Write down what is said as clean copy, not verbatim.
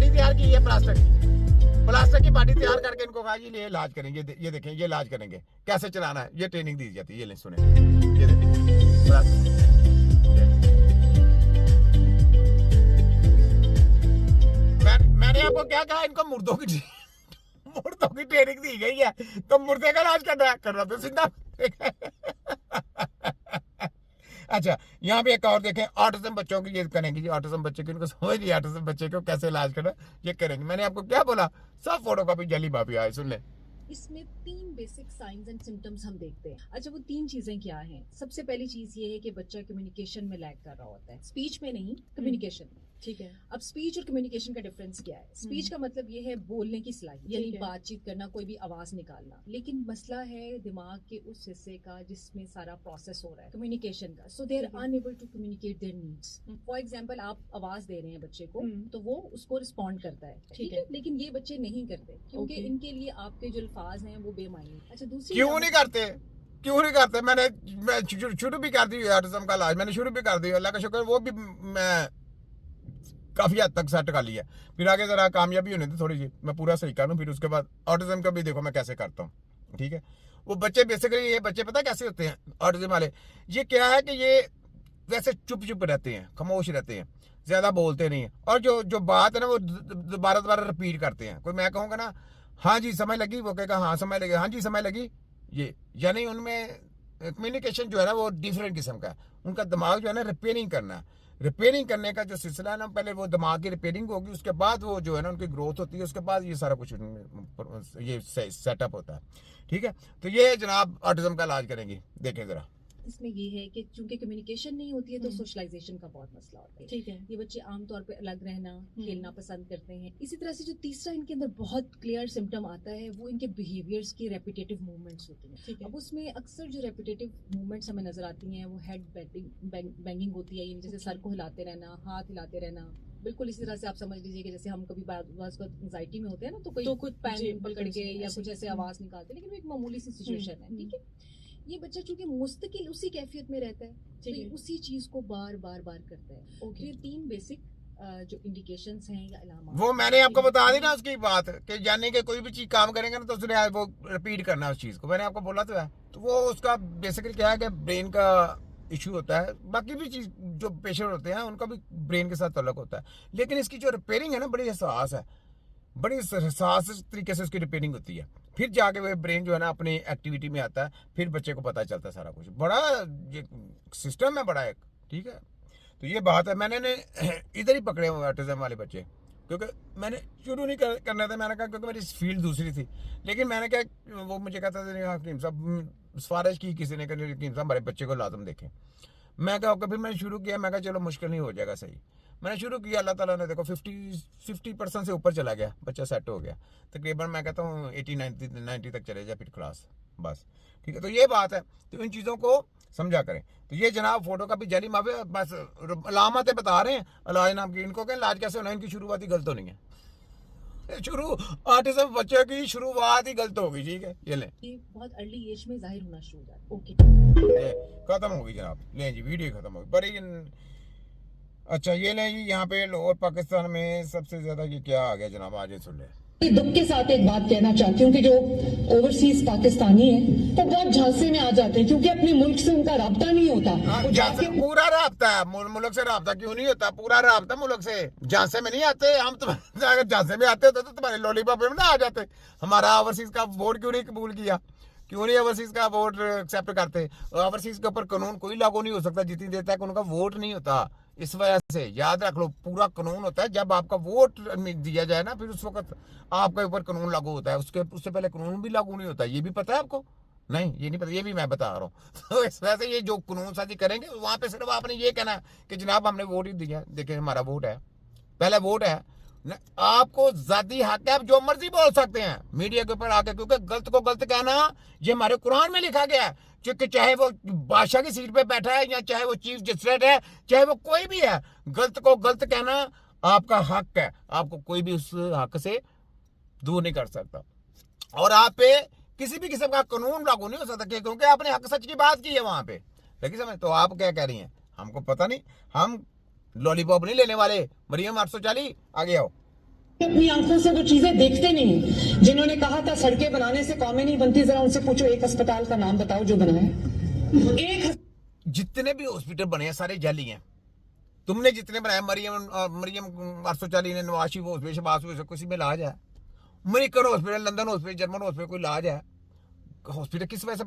Body तैयार की है प्लास्टिक की बॉडी तैयार करके इनको कहा ये इलाज करेंगे, ये देखें ये इलाज करेंगे, कैसे चलाना है, ये ट्रेनिंग दी जाती है। ये ले सुने, ये देखिए मैंने आपको क्या कहा, इनको मुर्दों की ट्रेनिंग दी गई है, तो मुर्दे का इलाज करना तो सीधा। अच्छा, यहाँ पे एक और देखें, ऑटिज्म बच्चों की ये करेंगे जी, ऑटिज्म बच्चे की, इनको समझ नहीं, ऑटिज्म बच्चे को कैसे इलाज करना ये करेंगे। मैंने आपको क्या बोला, सब फोटो कॉपी जली बापी आए, सुन ले। इसमें 3 बेसिक साइंस एंड सिम्टम्स हम देखते हैं। अच्छा, वो 3 चीजें क्या हैं? सबसे पहली चीज ये है कि बच्चा कम्युनिकेशन में लैग कर रहा होता है, स्पीच में नहीं, कम्युनिकेशन में। ठीक है। अब स्पीच और कम्युनिकेशन का डिफरेंस क्या है? स्पीच का मतलब ये है बोलने की सलाहियत, यानी बातचीत करना, कोई भी आवाज निकालना। लेकिन मसला है दिमाग के उस हिस्से का जिसमें सारा प्रोसेस हो रहा है, कम्युनिकेशन का। So they are unable to communicate their needs. For example, आप आवाज दे रहे हैं बच्चे को, तो वो उसको रिस्पॉन्ड करता है, ठीक है, लेकिन ये बच्चे नहीं करते क्योंकि इनके लिए आपके जो अल्फाज हैं वो बेमायने। अच्छा, दूसरी क्यों नहीं करते? मैं शुरू भी कर दी ऑटिज्म का इलाज, मैंने शुरू भी कर दी, अल्लाह का शुक्र, वो भी मैं काफी हद तक सेट कर लिया। फिर आगे जरा कामयाबी होने दी थोड़ी सी, मैं पूरा सही करूँ, फिर उसके बाद ऑटिज्म का भी देखो मैं कैसे करता हूँ, ठीक है। वो बच्चे बेसिकली, ये बच्चे पता कैसे होते हैं ऑटिज्म वाले, ये क्या है कि ये वैसे चुप रहते हैं, खामोश रहते हैं, ज्यादा बोलते नहीं है, और जो बात है ना वो दोबारा रिपीट करते हैं। कोई मैं कहूँगा ना हाँ जी समझ लगी, वो कहेगा हाँ समझ लगी, हाँ जी समझ लगी, ये यानी उनमें कम्युनिकेशन जो है ना वो डिफरेंट किस्म का है। उनका दिमाग जो है ना रिपेयरिंग करने का जो सिलसिला है ना, पहले वो दिमाग की रिपेयरिंग होगी, उसके बाद वो जो है ना उनकी ग्रोथ होती है, उसके बाद ये सारा कुछ ये सेटअप होता है, ठीक है। तो ये जनाब ऑटिज्म का इलाज करेंगे, देखें जरा। इसमें ये है कि चूंकि कम्युनिकेशन नहीं होती है तो सोशलाइजेशन का बहुत मसला होता है, ठीक है। ये बच्चे आमतौर पे अलग रहना, खेलना पसंद करते हैं। इसी तरह से जो तीसरा इनके अंदर बहुत क्लियर सिम्टम आता है वो इनके बिहेवियर्स की रेपिटेटिव मूवमेंट्स होती हैं, ठीक है। अब उसमें अक्सर जो रेपिटेटिव मूवमेंट्स हमें नजर आती हैं वो हेड बैंगिंग होती है, यानी जैसे सर को हिलाते रहना, हाथ हिलाते रहना। बिल्कुल इसी तरह से आप समझ लीजिए कि जैसे हम कभी एंजाइटी में होते हैं ना, तो कोई कुछ पैन पकड़ के या कुछ ऐसे आवाज निकालते हैं, लेकिन वो एक मामूली सी सिचुएशन है, ठीक है। ये बच्चा चूंकि मुस्तकिल उसी कैफियत में रहता है, तो ये उसी चीज को बार करता है। तो ये 3 बेसिक जो इंडिकेशंस हैं या अलामत, वो मैंने आपको बता दी ना उसकी बात, कि जाने के कोई भी चीज काम करेंगे ना तो उसने वो रिपीट करना उस चीज को, मैंने आपको बोला तो है। तो वो उसका बेसिकली क्या है कि ब्रेन का इशू होता है। बाकी भी चीज जो पेशेंट होते हैं उनका भी ब्रेन के साथ तल्लुक होता है, लेकिन इसकी जो रिपेयरिंग है ना बड़ी हसास है, बड़ी हसास तरीके से उसकी रिपेयरिंग होती है। फिर जाके वो ब्रेन जो है ना अपनी एक्टिविटी में आता है, फिर बच्चे को पता चलता है सारा कुछ। बड़ा ये सिस्टम है बड़ा एक, ठीक है। तो ये बात है, मैंने इधर ही पकड़े हुए ऑटिज्म वाले बच्चे, क्योंकि मैंने शुरू नहीं करना था, मैंने कहा क्योंकि मेरी फील्ड दूसरी थी। लेकिन मैंने क्या, वो मुझे कहता था हकीम साहब सिफारिश की किसी ने, कहा हकीम साहब हमारे बच्चे को लाजम देखें। मैं कहा फिर मैंने शुरू किया, मैं कहा चलो मुश्किल नहीं हो जाएगा सही। मैंने शुरू किया, अल्लाह ताला ने देखो 50% से ऊपर चला गया, बच्चा सेट हो गया। तकरीबन मैं कहता हूँ 80-90 तक चले जाए फिर क्लास, बस ठीक है। तो ये बात है, तो इन चीज़ों को समझा करें। तो ये जनाब फोटो का भी जली माफी, बस अलामतें बता रहे हैं इलाज नाम की। इनको क्या इलाज कैसे होना, इनकी शुरुआत ही गलत होनी है। ऑटिज्म बच्चे की शुरुआत ही गलत होगी, ठीक है। ये लें, ये बहुत अर्ली एज में जाहिर होना शुरू हो जाता है। ओके, खत्म होगी जनाब, लें जी वीडियो खत्म होगी बड़ी। अच्छा ये लें जी, यहाँ पे लाहौर पाकिस्तान में सबसे ज्यादा ये क्या आ गया जनाब, आज सुन ले। दुख के साथ एक बात कहना चाहती हूँ कि जो ओवरसीज पाकिस्तानी है वो बहुत झांसे में आ जाते हैं, क्योंकि अपने मुल्क से उनका राब्ता नहीं होता। पूरा राब्ता है मुल्क से, राब्ता क्यों नहीं होता, पूरा राब्ता मुल्क से। झांसे में नहीं आते हम, तो अगर झांसे में आते होते तो तुम्हारे लॉलीपॉप में ना आ जाते। हमारा ओवरसीज का वोट क्यों नहीं कबूल किया, क्यों नहीं ओवरसीज का वोट एक्सेप्ट करते। ओवरसीज के ऊपर कानून कोई लागू नहीं हो सकता जितनी देर तक उनका वोट नहीं होता। इस वजह से याद रख लो, पूरा कानून होता है जब आपका वोट दिया जाए ना, फिर उस वक्त आपके ऊपर कानून लागू होता है। उससे पहले कानून भी लागू नहीं होता। ये भी पता है आपको? नहीं, ये नहीं पता, ये भी मैं बता रहा हूँ। तो इस वजह से ये जो कानून साजी करेंगे वहां पे सिर्फ आपने ये कहना है कि जनाब हमने वोट ही दिया, देखिए हमारा वोट है, पहला वोट है। आपको जाती हक है, आप जो मर्जी बोल सकते हैं मीडिया के ऊपर आके, क्योंकि गलत को गलत कहना ये हमारे कुरान में लिखा गया है। क्योंकि चाहे वो बादशाह की सीट पे बैठा है या चाहे वो चीफ जस्टिस है, चाहे वो कोई भी है, गलत को गलत कहना आपका हक है। आपको कोई भी उस हक से दूर नहीं कर सकता, और आप पे किसी भी किस्म का कानून लागू नहीं हो सकता, क्योंकि आपने हक सच की बात की है वहां पे। लेकिन समझ, तो आप क्या कह रही हैं, हमको पता नहीं, हम लॉलीपॉप नहीं लेने वाले। मरियम 840 आगे आओ। अपनी आंखों से वो चीजें देखते नहीं। जिन्होंने कहा था सड़कें बनाने से कौमें नहीं बनती, जरा उनसे पूछो एक अस्पताल का नाम बताओ जो बनाए। एक जितने भी हॉस्पिटल बने हैं सारे जाली हैं। तुमने जितने बनाए, मरियम 840 ने, नवाशी हॉस्पिटल, शबाज हॉस्पिटल, किसी में इलाज है? American hospital, London hospital, German hospital कोई इलाज है? हॉस्पिटल किस वजह से